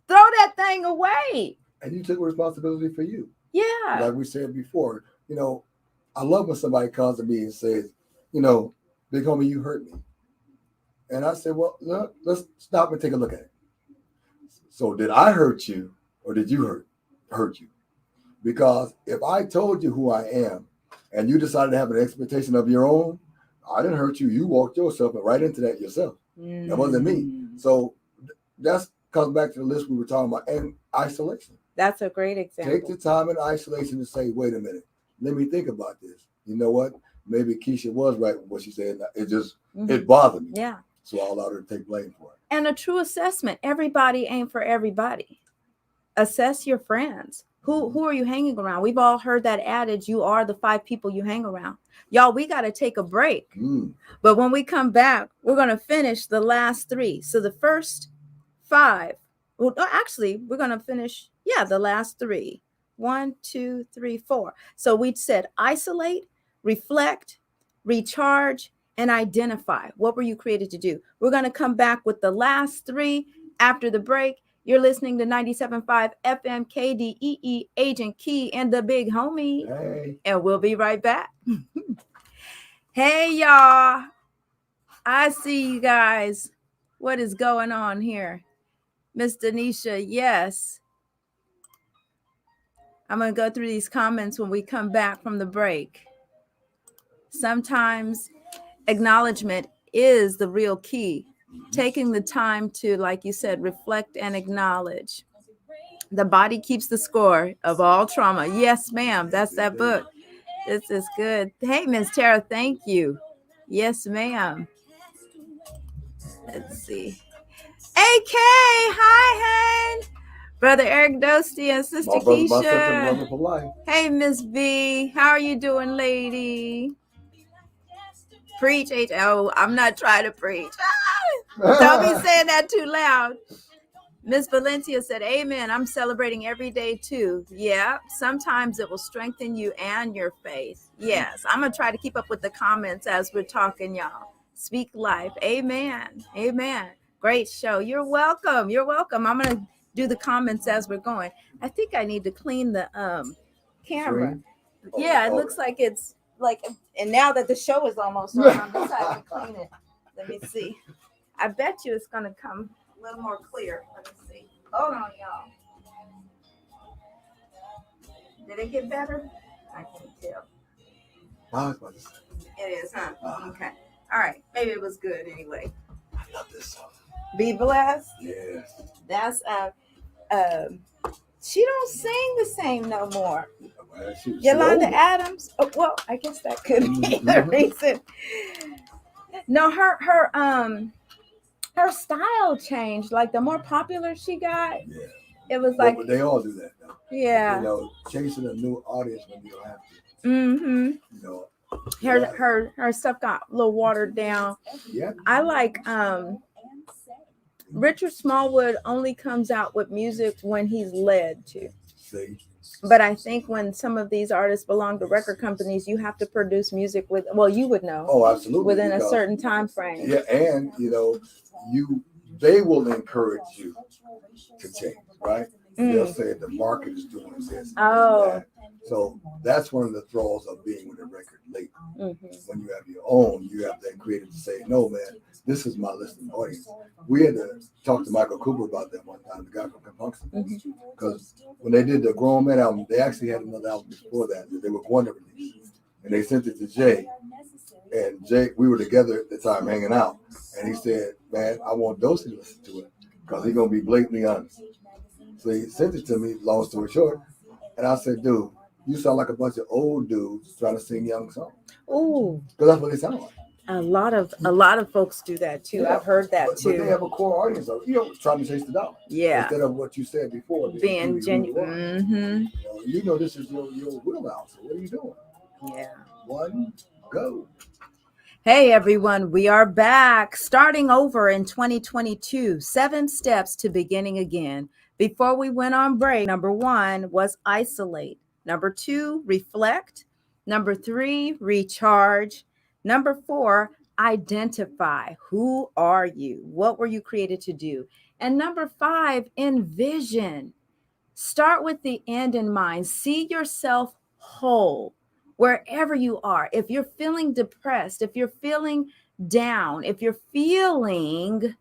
throw that thing away. And you took responsibility for you. Yeah. Like we said before, I love when somebody comes to me and says, big homie, you hurt me. And I said, well, look, let's stop and take a look at it. So did I hurt you or did you hurt you? Because if I told you who I am and you decided to have an expectation of your own, I didn't hurt you. You walked yourself right into that yourself. That wasn't me. So that comes back to the list we were talking about, and isolation. That's a great example. Take the time in isolation to say, wait a minute, let me think about this. You know what? Maybe Keisha was right with what she said. It just, it bothered me. Yeah. So I allowed her to take blame for it. And a true assessment. Everybody ain't for everybody. Assess your friends. Who are you hanging around? We've all heard that adage, you are the 5 people you hang around. Y'all, we got to take a break. But when we come back, we're going to finish the last 3. So the first 5, well, actually, we're going to finish, the last 3. 1, 2, 3, 4. So we said isolate, reflect, recharge, and identify. What were you created to do? We're going to come back with the last 3 after the break. You're listening to 97.5 FM KDEE, Agent Key and the Big Homie. Hey. And we'll be right back. Hey, y'all. I see you guys. What is going on here? Miss Denisha, yes. I'm going to go through these comments when we come back from the break. Sometimes acknowledgement is the real key. Taking the time to, like you said, reflect and acknowledge. The body keeps the score of all trauma. Yes, ma'am. That's that book. This is good. Hey, Miss Tara, thank you. Yes, ma'am. Let's see. AK, hi, hen. Brother Eric Dostie and Sister Keisha. Hey, Miss B. How are you doing, lady? Preach, oh, I'm not trying to preach. Don't be saying that too loud. Miss Valencia said, amen. I'm celebrating every day too. Yeah, sometimes it will strengthen you and your faith. Yes, I'm going to try to keep up with the comments as we're talking, y'all. Speak life. Amen. Amen. Great show. You're welcome. You're welcome. I'm going to do the comments as we're going. I think I need to clean the camera. Yeah, it looks like it's like, and now that the show is almost over, I'm deciding to clean it. Let me see. I bet you it's going to come a little more clear. Let me see. Hold on, y'all. Did it get better? I can't tell. It is, huh? Okay. All right. Maybe it was good anyway. I love this song. Be blessed. Yes. That's she don't sing the same no more. Yolanda Adams. Oh, well, I guess that could be the reason. No, her style changed. Like the more popular she got, it was like they all do that now. Yeah. Chasing a new audience when you don't have to. Her stuff got a little watered down. Yeah. I like Richard Smallwood only comes out with music when he's led to. See? But I think when some of these artists belong to record companies, you have to produce music with, well, you would know. Oh, absolutely. Within a certain time frame. Yeah, and they will encourage you to change, right? They'll say the market is doing this. Oh. So that's one of the throws of being with a record label. When you have your own, you have that creative to say, no, man, this is my listening audience. We had to talk to Michael Cooper about that one time, the guy from Compunction. Because when they did the Grown Man album, they actually had another album before that they were going to release. And they sent it to Jay. And Jay, we were together at the time hanging out. And he said, man, I want Dosey to listen to it because he's going to be blatantly honest. So he sent it to me, long story short. And I said, dude, you sound like a bunch of old dudes trying to sing young songs. Ooh. Because that's what they sound like. A lot of folks do that too. Yeah, I've heard that too. But they have a core audience of, trying to chase the dollar. Yeah. Instead of what you said before. Being genuine. This is your wheelhouse. So what are you doing? Yeah. One, go. Hey everyone, we are back, starting over in 2022. 7 steps to beginning again. Before we went on break, number 1 was isolate. Number 2, reflect. Number 3, recharge. Number 4, identify. Who are you? What were you created to do? And number 5, envision. Start with the end in mind. See yourself whole wherever you are. If you're feeling depressed, if you're feeling down, if you're feeling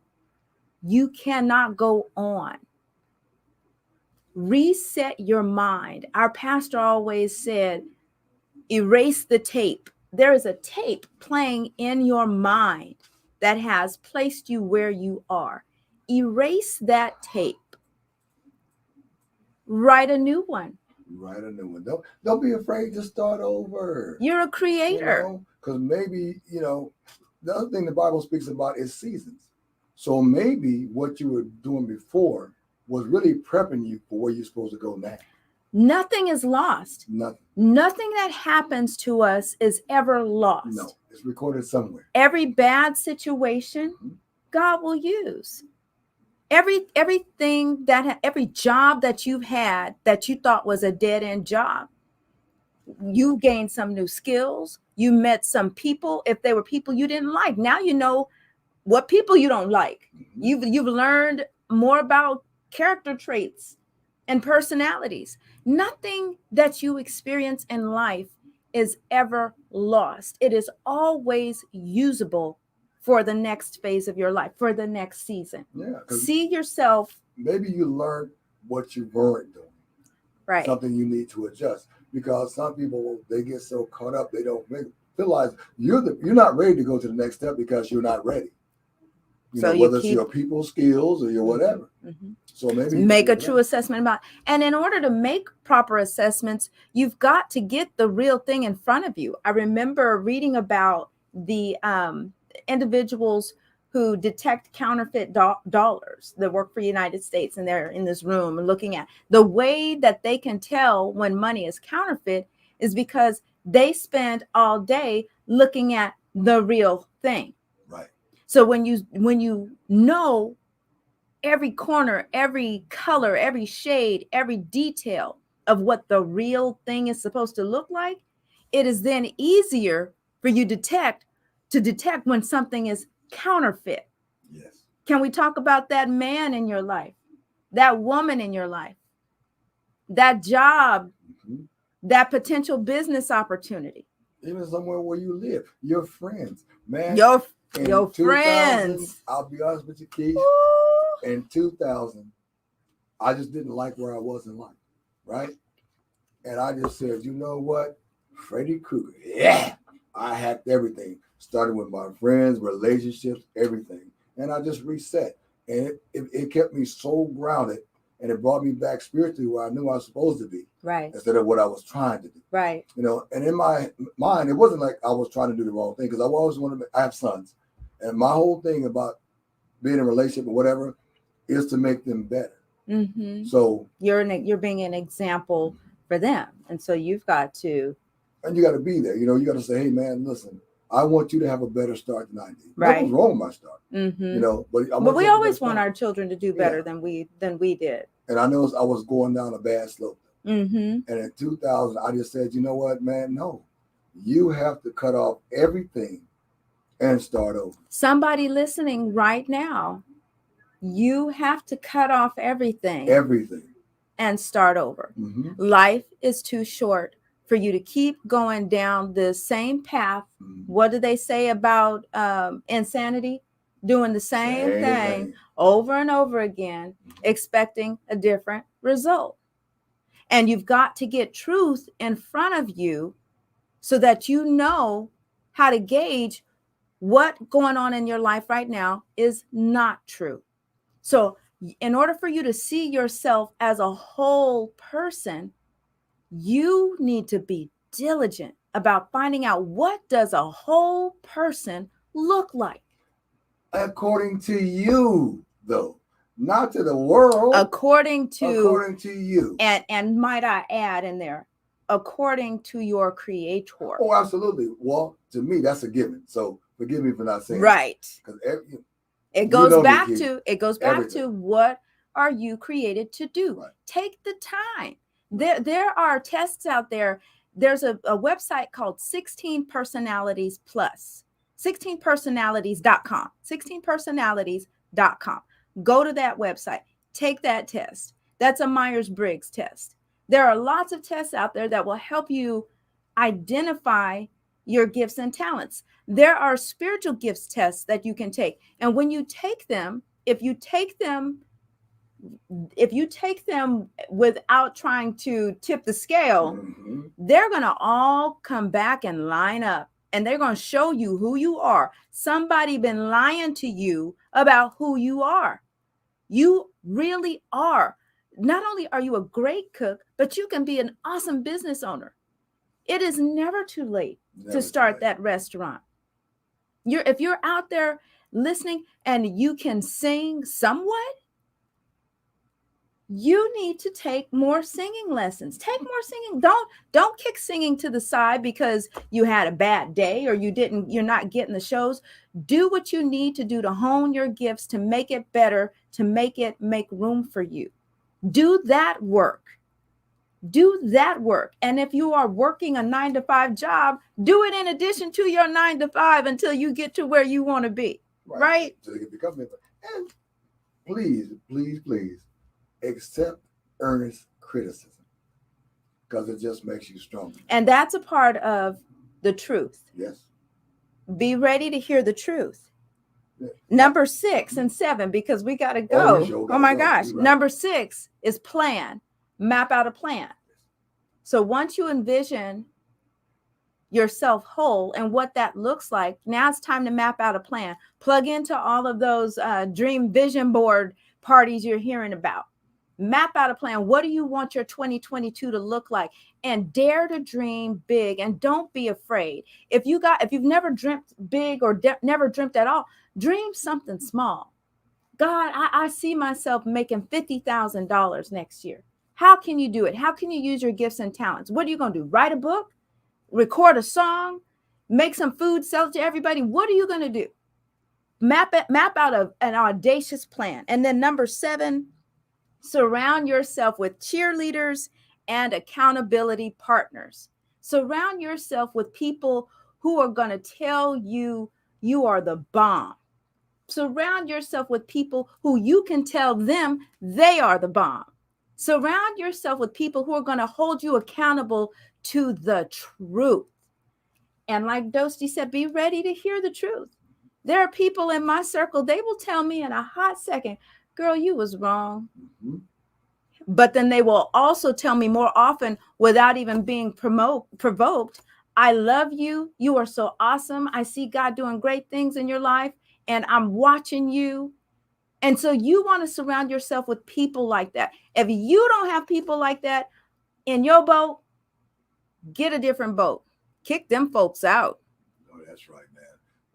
you cannot go on, reset your mind. Our pastor always said, erase the tape. There is a tape playing in your mind that has placed you where you are. Erase that tape. Write a new one. Write a new one. Don't be afraid to start over. You're a creator. Because maybe, the other thing the Bible speaks about is seasons. So maybe what you were doing before was really prepping you for where you're supposed to go now. Nothing is lost. Nothing that happens to us is ever lost. No, it's recorded somewhere. Every bad situation, God will use. Everything every job that you've had that you thought was a dead-end job, you gained some new skills. You met some people. If they were people you didn't like, now you know what people you don't like. You've learned more about character traits and personalities. Nothing that you experience in life is ever lost. It is always usable for the next phase of your life, for the next season. Yeah. See yourself. Maybe you learned what you weren't doing. Right. Something you need to adjust. Because some people, they get so caught up, they don't realize you're not ready to go to the next step because you're not ready. Whether it's your people skills or your whatever. Mm-hmm. So maybe make a true assessment about. And in order to make proper assessments, you've got to get the real thing in front of you. I remember reading about the individuals who detect counterfeit dollars that work for the United States, and they're in this room and looking at the way that they can tell when money is counterfeit is because they spend all day looking at the real thing. Right. So when you know every corner, every color, every shade, every detail of what the real thing is supposed to look like, it is then easier for you to detect when something is counterfeit. Yes. Can we talk about that man in your life, that woman in your life, that job, that potential business opportunity? Even somewhere where you live, your friends, man. Your friends. I'll be honest with you, Keith. In 2000, I just didn't like where I was in life, right? And I just said, you know what? Freddy Krueger, yeah. I hacked everything, starting with my friends, relationships, everything. And I just reset. And it kept me so grounded, and it brought me back spiritually where I knew I was supposed to be. Right. Instead of what I was trying to do. Right. And in my mind, it wasn't like I was trying to do the wrong thing, because I always wanted I have sons. And my whole thing about being in a relationship or whatever is to make them better. Mm-hmm. So you're being an example for them, and so you've got to. And you got to be there. You got to say, hey man, listen, I want you to have a better start than I did. Right. Nothing's wrong with my start. Mm-hmm. But we always want our children to do better than we did. And I know I was going down a bad slope. Mm-hmm. And in 2000, I just said, you know what, man, no, you have to cut off everything and start over. Somebody listening right now, you have to cut off everything and start over. Mm-hmm. Life is too short for you to keep going down the same path. Mm-hmm. What do they say about insanity? Doing the same thing over and over again, expecting a different result. And you've got to get truth in front of you so that you know how to gauge what going on in your life right now is not true. So in order for you to see yourself as a whole person, you need to be diligent about finding out, what does a whole person look like? According to you, though. Not to the world. According to you. And might I add in there, according to your creator. Oh, absolutely. Well, to me, that's a given. So Forgive me for not saying right. Because It goes back key. to Everything. what are you created to do? Right. Take the time. There are tests out there. There's a website called 16 Personalities Plus. 16personalities.com. 16personalities.com. Go to that website. Take that test. That's a Myers-Briggs test. There are lots of tests out there that will help you identify your gifts and talents. There are spiritual gifts tests that you can take. And when you take them, if you take them without trying to tip the scale, they're going to all come back and line up, and they're going to show you who you are. Somebody been lying to you about who you are. You really are. Not only are you a great cook, but you can be an awesome business owner. It is never too late to start that restaurant. If you're out there listening and you can sing somewhat, you need to take more singing lessons. Take more singing. Don't kick singing to the side because you had a bad day or you're not getting the shows. Do what you need to do to hone your gifts, to make it better, to make room for you. Do that work. Do that work. And if you are working a 9-to-5 job, do it in addition to your 9-to-5 until you get to where you want to be. Right? So you can become it. And please, accept earnest criticism, because it just makes you stronger. And that's a part of the truth. Yes. Be ready to hear the truth. Yeah. Number 6 and 7, because we got to go. Oh my gosh. Right. Number 6 is plan. Map out a plan. So once you envision yourself whole and what that looks like, now it's time to map out a plan. Plug into all of those dream vision board parties you're hearing about. Map out a plan. What do you want your 2022 to look like? And dare to dream big, and don't be afraid. If you've never dreamt big or never dreamt at all, dream something small. God, I see myself making $50,000 next year. How can you do it? How can you use your gifts and talents? What are you going to do? Write a book? Record a song? Make some food, sell it to everybody? What are you going to do? Map out an audacious plan. And then number 7, surround yourself with cheerleaders and accountability partners. Surround yourself with people who are going to tell you you are the bomb. Surround yourself with people who you can tell them they are the bomb. Surround yourself with people who are going to hold you accountable to the truth. And like Dosti said, be ready to hear the truth. There are people in my circle, they will tell me in a hot second, girl, you was wrong. Mm-hmm. But then they will also tell me more often without even being provoked, I love you. You are so awesome. I see God doing great things in your life, and I'm watching you. And so you want to surround yourself with people like that. If you don't have people like that in your boat, get a different boat. Kick them folks out. Oh, that's right, man.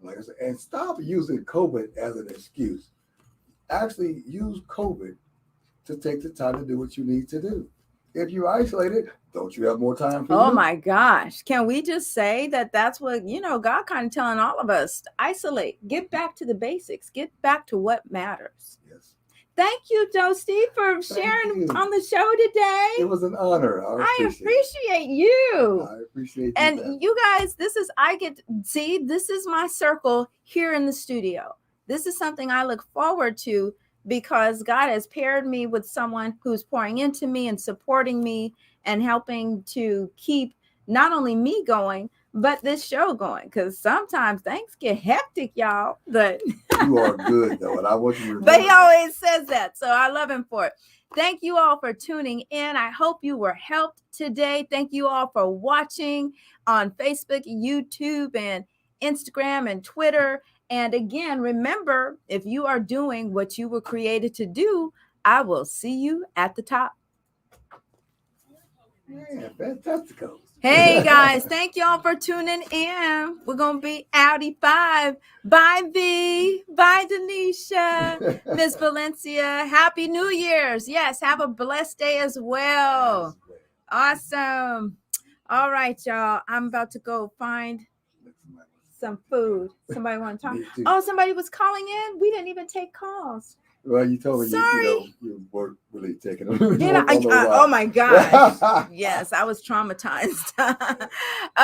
Like I said, and stop using COVID as an excuse. Actually, use COVID to take the time to do what you need to do. If you're isolated, don't you have more time for you? Oh my gosh. Can we just say that that's what, God kind of telling all of us, isolate, get back to the basics, get back to what matters. Yes. Thank you, Dosti, for sharing on the show today. It was an honor. I appreciate you. I appreciate you. And you guys, this is my circle here in the studio. This is something I look forward to, because God has paired me with someone who's pouring into me and supporting me and helping to keep not only me going, but this show going. Because sometimes things get hectic, y'all. But you are good, though. And I want you to remember. But he always says that. So I love him for it. Thank you all for tuning in. I hope you were helped today. Thank you all for watching on Facebook, YouTube, and Instagram and Twitter. And again, remember, if you are doing what you were created to do, I will see you at the top. Yeah, fantastic. Hey guys, thank y'all for tuning in. We're going to be outie 5. Bye, V. Bye, Denisha. Miss Valencia. Happy New Year's. Yes, have a blessed day as well. Awesome. All right, y'all. I'm about to go find some food. Somebody want to talk? Me too. Oh, somebody was calling in. We didn't even take calls. Well, you told me Sorry. you weren't really taking them. Oh my gosh. Yes, I was traumatized.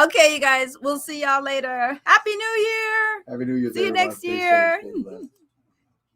Okay, you guys, we'll see y'all later. Happy New Year. Happy New Year. See you everyone. next Stay safe, year. stay